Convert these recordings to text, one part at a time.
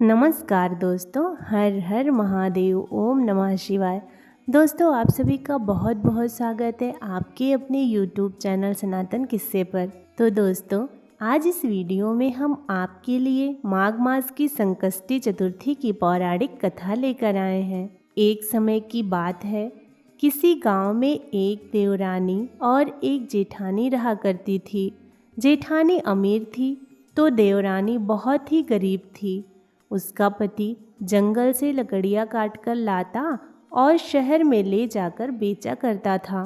नमस्कार दोस्तों, हर हर महादेव, ओम नमः शिवाय। दोस्तों, आप सभी का बहुत बहुत स्वागत है आपके अपने YouTube चैनल सनातन किस्से पर। तो दोस्तों, आज इस वीडियो में हम आपके लिए माघ मास की संकष्टी चतुर्थी की पौराणिक कथा लेकर आए हैं। एक समय की बात है, किसी गांव में एक देवरानी और एक जेठानी रहा करती थी। जेठानी अमीर थी तो देवरानी बहुत ही गरीब थी। उसका पति जंगल से लकड़ियाँ काटकर लाता और शहर में ले जाकर बेचा करता था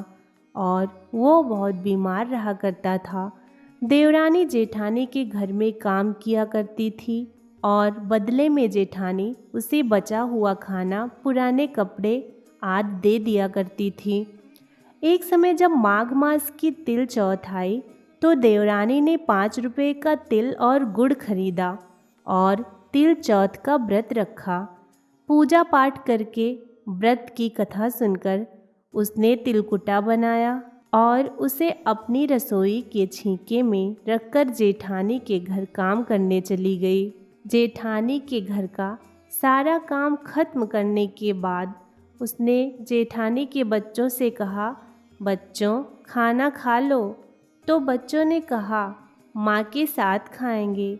और वो बहुत बीमार रहा करता था। देवरानी जेठानी के घर में काम किया करती थी और बदले में जेठानी उसे बचा हुआ खाना, पुराने कपड़े आदि दे दिया करती थी। एक समय जब माघ मास की तिल चौथ आई तो देवरानी ने 5 रुपए का तिल और गुड़ खरीदा और तिल चौथ का व्रत रखा। पूजा पाठ करके व्रत की कथा सुनकर उसने तिलकुटा बनाया और उसे अपनी रसोई के छींके में रखकर जेठानी के घर काम करने चली गई। जेठानी के घर का सारा काम खत्म करने के बाद उसने जेठानी के बच्चों से कहा, बच्चों खाना खा लो। तो बच्चों ने कहा, माँ के साथ खाएंगे।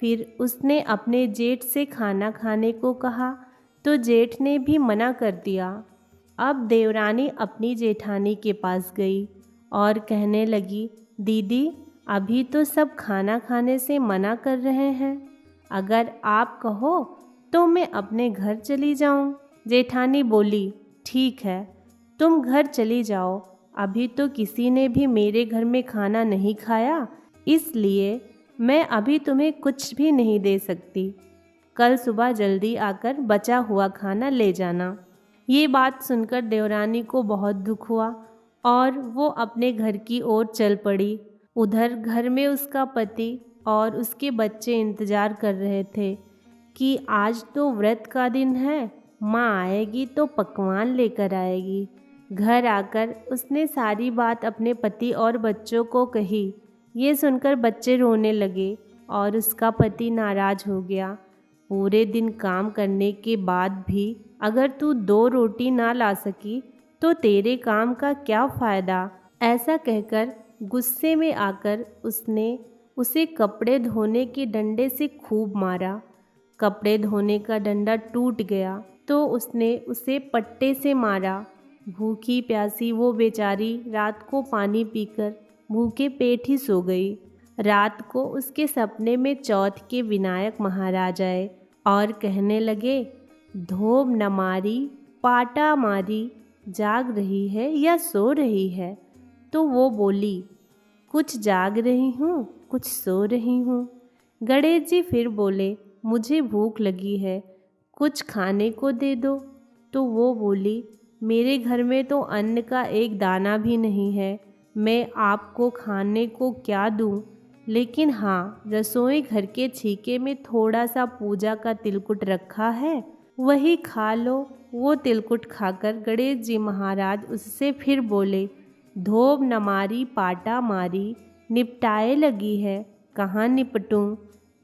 फिर उसने अपने जेठ से खाना खाने को कहा तो जेठ ने भी मना कर दिया। अब देवरानी अपनी जेठानी के पास गई और कहने लगी, दीदी अभी तो सब खाना खाने से मना कर रहे हैं, अगर आप कहो तो मैं अपने घर चली जाऊं। जेठानी बोली, ठीक है तुम घर चली जाओ, अभी तो किसी ने भी मेरे घर में खाना नहीं खाया, इसलिए मैं अभी तुम्हें कुछ भी नहीं दे सकती। कल सुबह जल्दी आकर बचा हुआ खाना ले जाना। ये बात सुनकर देवरानी को बहुत दुख हुआ और वो अपने घर की ओर चल पड़ी। उधर घर में उसका पति और उसके बच्चे इंतज़ार कर रहे थे कि आज तो व्रत का दिन है, माँ आएगी तो पकवान लेकर आएगी। घर आकर उसने सारी बात अपने पति और बच्चों को कही। ये सुनकर बच्चे रोने लगे और उसका पति नाराज हो गया। पूरे दिन काम करने के बाद भी अगर तू 2 रोटी ना ला सकी तो तेरे काम का क्या फ़ायदा। ऐसा कहकर गुस्से में आकर उसने उसे कपड़े धोने के डंडे से खूब मारा। कपड़े धोने का डंडा टूट गया तो उसने उसे पट्टे से मारा। भूखी प्यासी वो बेचारी रात को पानी पीकर भूखे पेट ही सो गई। रात को उसके सपने में चौथ के विनायक महाराज आए और कहने लगे, धोब न मारी पाटा मारी, जाग रही है या सो रही है। तो वो बोली, कुछ जाग रही हूँ कुछ सो रही हूँ। गणेश जी फिर बोले, मुझे भूख लगी है, कुछ खाने को दे दो। तो वो बोली, मेरे घर में तो अन्न का एक दाना भी नहीं है, मैं आपको खाने को क्या दूं, लेकिन हाँ रसोई घर के छीके में थोड़ा सा पूजा का तिलकुट रखा है, वही खा लो। वो तिलकुट खाकर गणेश जी महाराज उससे फिर बोले, धोब न मारी पाटा मारी, निपटाए लगी है, कहाँ निपटूं।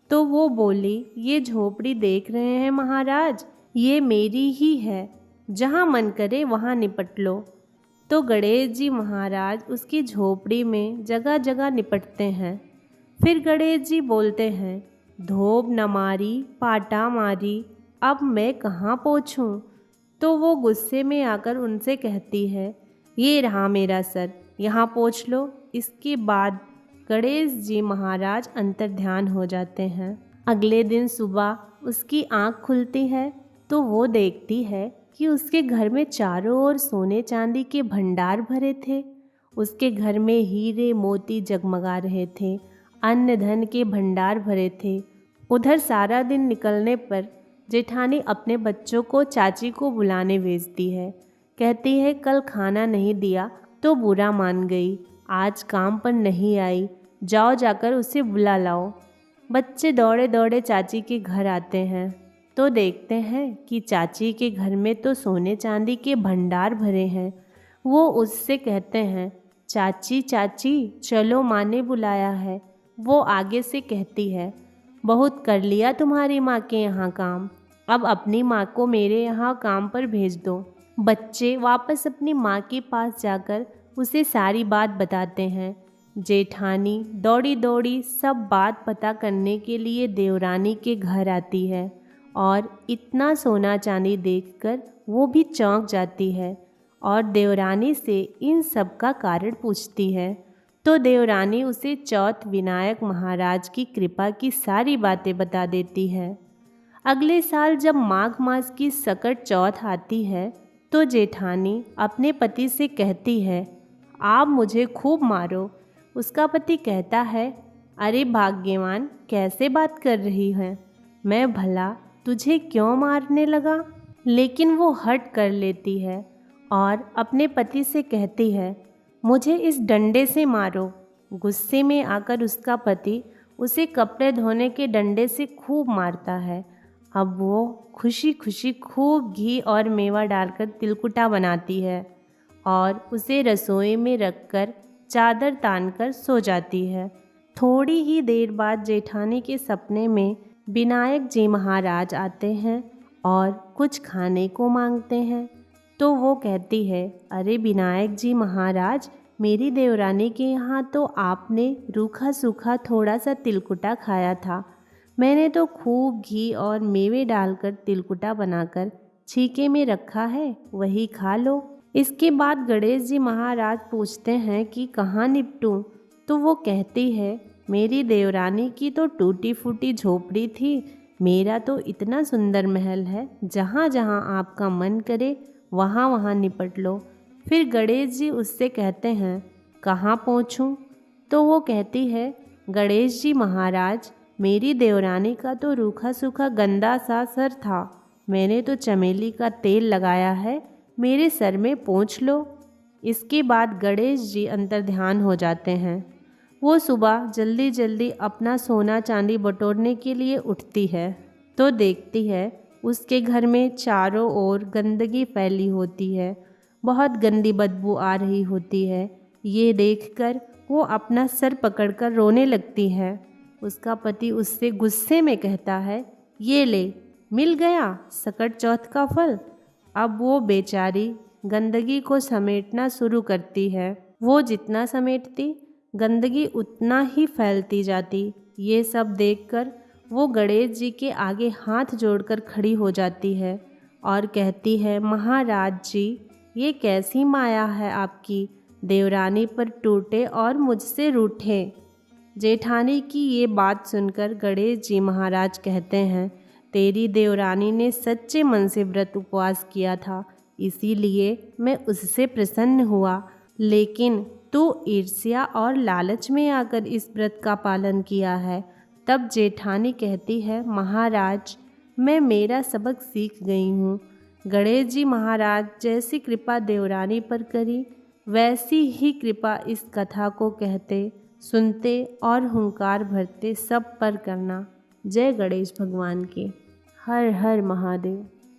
तो वो बोली, ये झोपड़ी देख रहे हैं महाराज, ये मेरी ही है, जहाँ मन करे वहाँ निपट लो। तो गणेश जी महाराज उसकी झोपड़ी में जगह जगह निपटते हैं। फिर गणेश जी बोलते हैं, धोब न मारी पाटा मारी, अब मैं कहाँ पहुँचूँ। तो वो गुस्से में आकर उनसे कहती है, ये रहा मेरा सर, यहाँ पहुँच लो। इसके बाद गणेश जी महाराज अंतर्ध्यान हो जाते हैं। अगले दिन सुबह उसकी आँख खुलती है तो वो देखती है कि उसके घर में चारों ओर सोने चांदी के भंडार भरे थे। उसके घर में हीरे मोती जगमगा रहे थे, अन्न धन के भंडार भरे थे। उधर सारा दिन निकलने पर जेठानी अपने बच्चों को चाची को बुलाने भेजती है। कहती है, कल खाना नहीं दिया तो बुरा मान गई, आज काम पर नहीं आई, जाओ जाकर उसे बुला लाओ। बच्चे दौड़े दौड़े चाची के घर आते हैं तो देखते हैं कि चाची के घर में तो सोने चांदी के भंडार भरे हैं। वो उससे कहते हैं, चाची चाची चलो माँ ने बुलाया है। वो आगे से कहती है, बहुत कर लिया तुम्हारी माँ के यहाँ काम, अब अपनी माँ को मेरे यहाँ काम पर भेज दो। बच्चे वापस अपनी माँ के पास जाकर उसे सारी बात बताते हैं। जेठानी दौड़ी दौड़ी सब बात पता करने के लिए देवरानी के घर आती है और इतना सोना चांदी देखकर वो भी चौंक जाती है और देवरानी से इन सब का कारण पूछती है। तो देवरानी उसे चौथ विनायक महाराज की कृपा की सारी बातें बता देती है। अगले साल जब माघ मास की सकट चौथ आती है तो जेठानी अपने पति से कहती है, आप मुझे खूब मारो। उसका पति कहता है, अरे भाग्यवान, कैसे बात कर रही है, मैं भला तुझे क्यों मारने लगा। लेकिन वो हट कर लेती है और अपने पति से कहती है, मुझे इस डंडे से मारो। गुस्से में आकर उसका पति उसे कपड़े धोने के डंडे से खूब मारता है। अब वो खुशी खुशी खूब घी और मेवा डालकर तिलकुटा बनाती है और उसे रसोई में रखकर चादर तानकर सो जाती है। थोड़ी ही देर बाद जेठानी के सपने में विनायक जी महाराज आते हैं और कुछ खाने को मांगते हैं। तो वो कहती है, अरे विनायक जी महाराज, मेरी देवरानी के यहाँ तो आपने रूखा सूखा थोड़ा सा तिलकुटा खाया था। मैंने तो खूब घी और मेवे डालकर तिलकुटा बनाकर छीके में रखा है, वही खा लो। इसके बाद गणेश जी महाराज पूछते हैं कि कहाँ निपटूं? तो वो कहती है, मेरी देवरानी की तो टूटी फूटी झोपड़ी थी, मेरा तो इतना सुंदर महल है, जहाँ जहाँ आपका मन करे वहाँ वहाँ निपट लो। फिर गणेश जी उससे कहते हैं, कहाँ पहुँचूँ? तो वो कहती है, गणेश जी महाराज, मेरी देवरानी का तो रूखा सूखा गंदा सा सर था, मैंने तो चमेली का तेल लगाया है, मेरे सर में पोंछ लो। इसके बाद गणेश जी अंतर्ध्यान हो जाते हैं। वो सुबह जल्दी जल्दी अपना सोना चांदी बटोरने के लिए उठती है तो देखती है उसके घर में चारों ओर गंदगी फैली होती है, बहुत गंदी बदबू आ रही होती है। ये देखकर वो अपना सर पकड़कर रोने लगती है। उसका पति उससे गुस्से में कहता है, ये ले, मिल गया सकट चौथ का फल। अब वो बेचारी गंदगी को समेटना शुरू करती है। वो जितना समेटती, गंदगी उतना ही फैलती जाती। ये सब देखकर वो गणेश जी के आगे हाथ जोड़कर खड़ी हो जाती है और कहती है, महाराज जी, ये कैसी माया है आपकी, देवरानी पर टूटे और मुझसे रूठे। जेठानी की ये बात सुनकर गणेश जी महाराज कहते हैं, तेरी देवरानी ने सच्चे मन से व्रत उपवास किया था, इसीलिए मैं उससे प्रसन्न हुआ, लेकिन तू ईर्ष्या और लालच में आकर इस व्रत का पालन किया है। तब जेठानी कहती है, महाराज, मैं मेरा सबक सीख गई हूँ। गणेश जी महाराज जैसी कृपा देवरानी पर करी, वैसी ही कृपा इस कथा को कहते, सुनते और हुंकार भरते सब पर करना। जय गणेश भगवान की। हर हर महादेव।